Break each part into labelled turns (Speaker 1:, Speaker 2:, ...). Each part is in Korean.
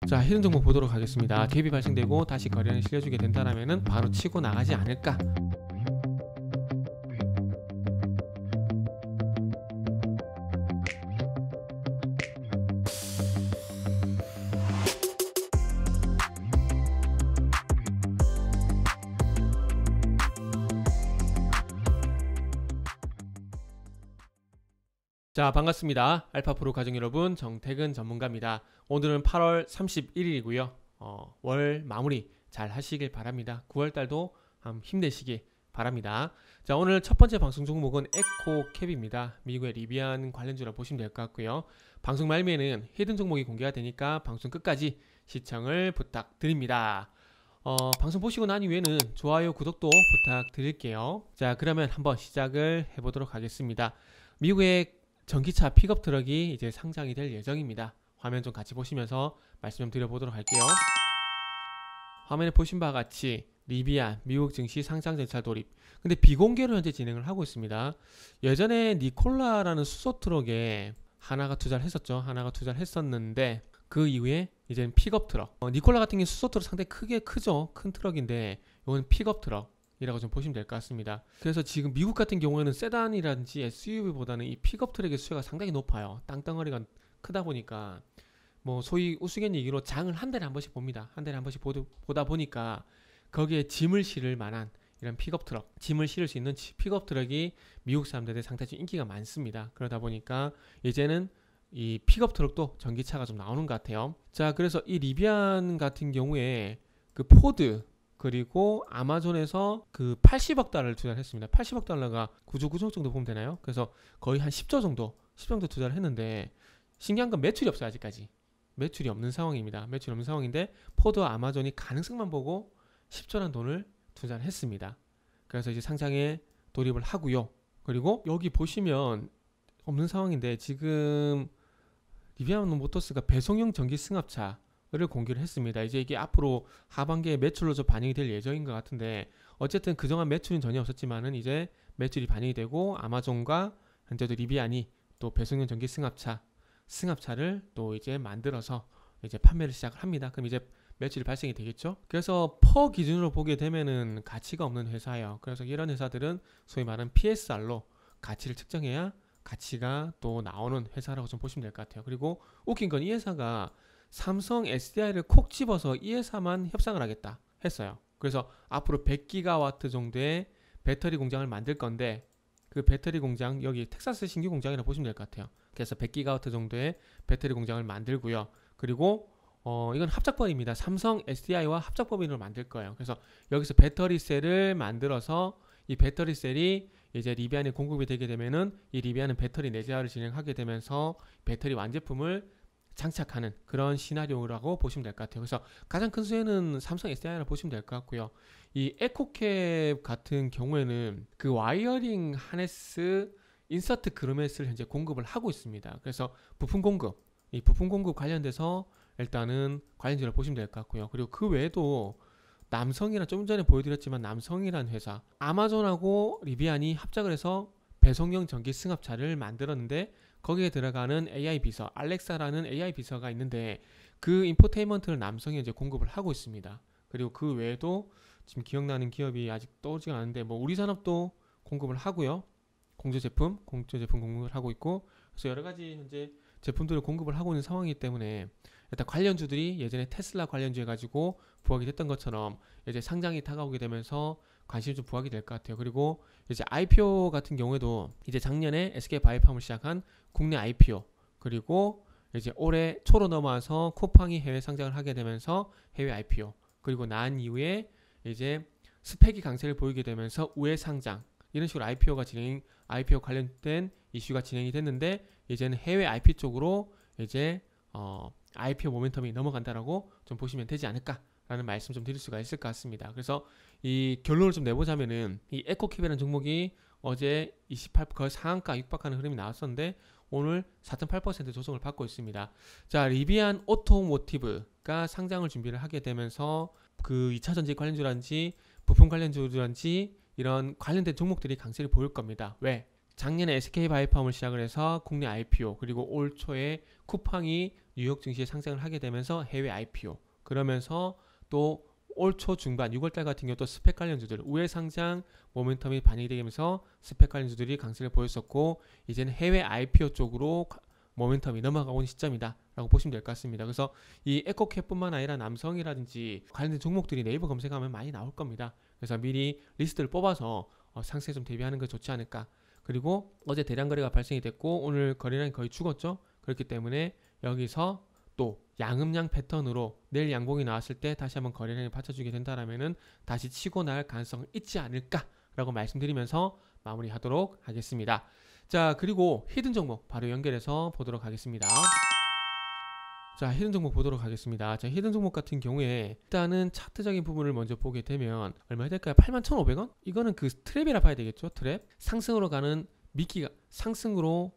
Speaker 1: 자, 히든 종목 보도록 하겠습니다. 갭이 발생되고 다시 거래량이 실려주게 된다라면은 바로 치고 나가지 않을까. 자, 반갑습니다. 알파프로 가족 여러분, 정태근 전문가입니다. 오늘은 8월 31일이고요. 월 마무리 잘 하시길 바랍니다. 9월달도 힘내시길 바랍니다. 자, 오늘 첫 번째 방송 종목은 에코캡입니다. 미국의 리비안 관련주라 보시면 될 것 같고요. 방송 말미에는 히든 종목이 공개가 되니까 방송 끝까지 시청을 부탁드립니다. 방송 보시고 난 이후에는 좋아요, 구독도 부탁드릴게요. 자, 그러면 한번 시작을 해보도록 하겠습니다. 미국의 전기차 픽업 트럭이 이제 상장이 될 예정입니다. 화면 좀 같이 보시면서 말씀 좀 드려보도록 할게요. 화면에 보신 바와 같이 리비안 미국 증시 상장 절차 돌입. 근데 비공개로 현재 진행을 하고 있습니다. 예전에 니콜라라는 수소 트럭에 하나가 투자를 했었죠. 하나가 투자를 했었는데 그 이후에 이제는 픽업 트럭. 니콜라 같은 경우는 수소 트럭 상당히 크죠. 큰 트럭인데 이건 픽업 트럭 이라고 좀 보시면 될 것 같습니다. 그래서 지금 미국 같은 경우에는 세단이라든지 SUV보다는 이 픽업 트럭의 수요가 상당히 높아요. 땅덩어리가 크다 보니까 뭐 소위 우스갯 얘기로 장을 한 달에 한 번씩 봅니다. 한 달에 한 번씩 보다 보니까 거기에 짐을 실을 만한 이런 픽업 트럭, 짐을 실을 수 있는 픽업 트럭이 미국 사람들의 상당히 좀 인기가 많습니다. 그러다 보니까 이제는 이 픽업 트럭도 전기차가 좀 나오는 것 같아요. 자, 그래서 이 리비안 같은 경우에 그 포드 그리고 아마존에서 그 80억 달러를 투자를 했습니다. 80억 달러가 9조 9조 정도 보면 되나요? 그래서 거의 한 10조 정도 투자를 했는데 신기한 건 매출이 없어요. 아직까지 매출이 없는 상황입니다. 매출이 없는 상황인데 포드와 아마존이 가능성만 보고 10조라는 돈을 투자를 했습니다. 그래서 이제 상장에 돌입을 하고요. 그리고 여기 보시면 없는 상황인데 지금 리비안 모터스가 배송용 전기 승합차 를 공개를 했습니다. 이제 이게 앞으로 하반기에 매출로 좀 반영이 될 예정인 것 같은데 어쨌든 그동안 매출은 전혀 없었지만은 이제 매출이 반영이 되고 아마존과 현재도 리비안이 또 배송용 전기 승합차를 또 이제 만들어서 이제 판매를 시작을 합니다. 그럼 이제 매출이 발생이 되겠죠. 그래서 퍼 기준으로 보게 되면은 가치가 없는 회사예요. 그래서 이런 회사들은 소위 말하는 PSR로 가치를 측정해야 가치가 또 나오는 회사라고 좀 보시면 될 것 같아요. 그리고 웃긴 건 이 회사가 삼성 SDI를 콕 집어서 이 회사만 협상을 하겠다 했어요. 그래서 앞으로 100기가와트 정도의 배터리 공장을 만들 건데 그 배터리 공장 여기 텍사스 신규 공장이라고 보시면 될 것 같아요. 그래서 100기가와트 정도의 배터리 공장을 만들고요. 그리고 이건 합작법입니다. 삼성 SDI와 합작법인으로 만들 거예요. 그래서 여기서 배터리 셀을 만들어서 이 배터리 셀이 이제 리비안에 공급이 되게 되면은 이 리비안은 배터리 내재화를 진행하게 되면서 배터리 완제품을 장착하는 그런 시나리오라고 보시면 될 것 같아요. 그래서 가장 큰 수혜는 삼성 SDI라고 보시면 될 것 같고요. 이 에코캡 같은 경우에는 그 와이어링 하네스 인서트 그루맷을 현재 공급을 하고 있습니다. 그래서 부품 공급 관련돼서 일단은 관련주를 보시면 될 것 같고요. 그리고 그 외에도 남성이란 좀 전에 보여드렸지만 남성이란 회사 아마존하고 리비안이 합작을 해서 배송용 전기 승합차를 만들었는데 거기에 들어가는 AI 비서 알렉사라는 AI 비서가 있는데 그 인포테인먼트를 남성이 이제 공급을 하고 있습니다. 그리고 그 외에도 지금 기억나는 기업이 아직 떠오르지가 않는데 뭐 우리 산업도 공급을 하고요. 공조 제품 공급을 하고 있고 그래서 여러 가지 현재 제품들을 공급을 하고 있는 상황이기 때문에 일단 관련주들이 예전에 테슬라 관련주 해가지고 부각이 됐던 것처럼 이제 상장이 다가오게 되면서 관심이 좀 부각이 될 것 같아요. 그리고 이제 IPO 같은 경우에도 이제 작년에 SK바이오팜을 시작한 국내 IPO 그리고 이제 올해 초로 넘어와서 쿠팡이 해외 상장을 하게 되면서 해외 IPO 그리고 난 이후에 이제 스펙이 강세를 보이게 되면서 우회 상장 이런 식으로 IPO 관련된 이슈가 진행이 됐는데 이제는 해외 IP 쪽으로 이제 IPO 모멘텀이 넘어간다라고 좀 보시면 되지 않을까라는 말씀 좀 드릴 수가 있을 것 같습니다. 그래서 이 결론을 좀 내보자면은 이 에코캡이라는 종목이 어제 28% 거의 상한가 육박하는 흐름이 나왔었는데 오늘 4.8% 조정을 받고 있습니다. 자, 리비안 오토모티브가 상장을 준비를 하게 되면서 그 2차 전지 관련주라든지 부품 관련주라든지 이런 관련된 종목들이 강세를 보일 겁니다. 왜? 작년에 SK바이오팜을 시작을 해서 국내 IPO 그리고 올 초에 쿠팡이 뉴욕 증시에 상승을 하게 되면서 해외 IPO, 그러면서 또 올 초 중반 6월달 같은 경우 또 스펙 관련주들 우회 상장 모멘텀이 반영이 되면서 스펙 관련주들이 강세를 보였었고, 이제는 해외 IPO 쪽으로 모멘텀이 넘어가고 있는 시점이다 라고 보시면 될 것 같습니다. 그래서 이 에코캡뿐만 아니라 남성이라든지 관련된 종목들이 네이버 검색하면 많이 나올 겁니다. 그래서 미리 리스트를 뽑아서 상승에 좀 대비하는 게 좋지 않을까. 그리고 어제 대량 거래가 발생이 됐고 오늘 거래량이 거의 죽었죠. 그렇기 때문에 여기서 또 양음양 패턴으로 내일 양봉이 나왔을 때 다시 한번 거래량이 받쳐주게 된다라면은 다시 치고 나갈 가능성이 있지 않을까라고 말씀드리면서 마무리하도록 하겠습니다. 자, 그리고 히든 종목 바로 연결해서 보도록 하겠습니다. 자, 히든 종목 보도록 하겠습니다. 자, 히든 종목 같은 경우에 일단은 차트적인 부분을 먼저 보게 되면 얼마 될까요? 81,500원? 이거는 그 트랩이라 봐야 되겠죠? 트랩. 상승으로 가는 미끼가 상승으로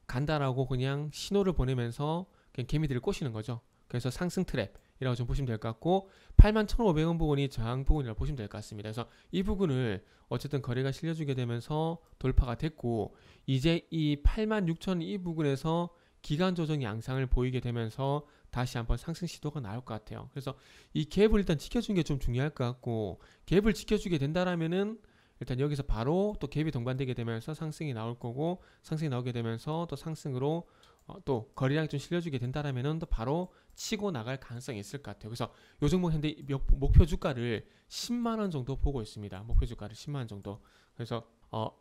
Speaker 1: 간다라고 그냥 신호를 보내면서 그냥 개미들을 꼬시는 거죠. 그래서 상승 트랩이라고 좀 보시면 될 것 같고, 81,500원 부분이 저항 부분이라고 보시면 될 것 같습니다. 그래서 이 부분을 어쨌든 거래가 실려주게 되면서 돌파가 됐고, 이제 이 86,000 이 부분에서 기간 조정 양상을 보이게 되면서 다시 한번 상승 시도가 나올 것 같아요. 그래서 이 갭을 일단 지켜주는 게 좀 중요할 것 같고, 갭을 지켜주게 된다라면은 일단 여기서 바로 또 갭이 동반되게 되면서 상승이 나올 거고, 상승이 나오게 되면서 또 상승으로 또 거래량이 좀 실려주게 된다라면은 또 바로 치고 나갈 가능성이 있을 것 같아요. 그래서 요 종목 현재 목표 주가를 10만 원 정도 보고 있습니다. 목표 주가를 10만 원 정도. 그래서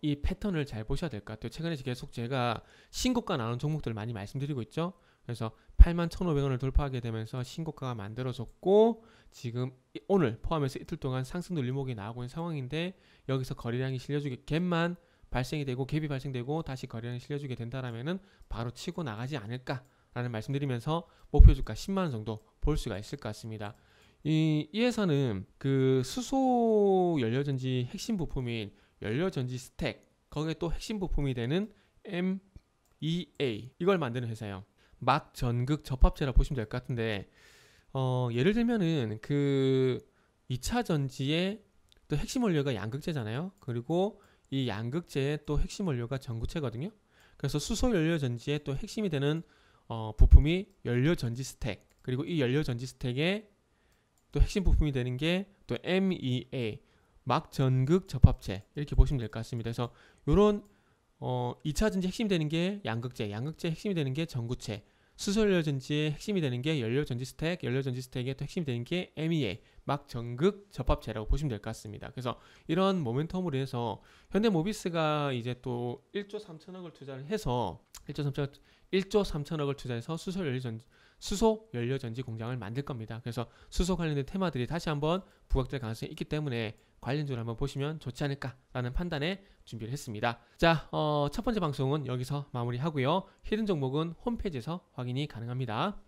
Speaker 1: 이 패턴을 잘 보셔야 될 것 같아요. 최근에 계속 제가 신고가 나오는 종목들을 많이 말씀드리고 있죠. 그래서 81,500원을 돌파하게 되면서 신고가가 만들어졌고, 지금 오늘 포함해서 이틀 동안 상승 눌림목이 나오고 있는 상황인데, 여기서 거래량이 실려주게 갭만 발생이 되고 갭이 발생되고 다시 거래량이 실려주게 된다라면은 바로 치고 나가지 않을까라는 말씀드리면서 목표 주가 10만 원 정도 볼 수가 있을 것 같습니다. 이 회사는 그 수소 연료전지 핵심 부품인 연료전지 스택, 거기에 또 핵심 부품이 되는 MEA 이걸 만드는 회사예요. 막 전극 접합체라 보시면 될 것 같은데, 예를 들면은 그 2차 전지의 또 핵심 원료가 양극재잖아요. 그리고 이 양극재의 또 핵심 원료가 전구체거든요. 그래서 수소 연료 전지의 또 핵심이 되는 부품이 연료 전지 스택, 그리고 이 연료 전지 스택의 또 핵심 부품이 되는 게 또 MEA 막 전극 접합체 이렇게 보시면 될 것 같습니다. 그래서 요런 2차 전지 핵심이 되는 게 양극재, 양극재 핵심이 되는 게 전구체, 수소연료전지의 핵심이 되는 게 연료전지 스택, 연료전지 스택의 또 핵심이 되는 게 MEA 막 전극 접합체라고 보시면 될 것 같습니다. 그래서 이런 모멘텀으로 해서 현대모비스가 이제 또 1조 3천억을 투자를 해서 1조 3천억을 투자해서 수소 연료전지 공장을 만들 겁니다. 그래서 수소 관련된 테마들이 다시 한번 부각될 가능성이 있기 때문에 관련주를 한번 보시면 좋지 않을까라는 판단에 준비를 했습니다. 자, 첫 번째 방송은 여기서 마무리하고요. 히든 종목은 홈페이지에서 확인이 가능합니다.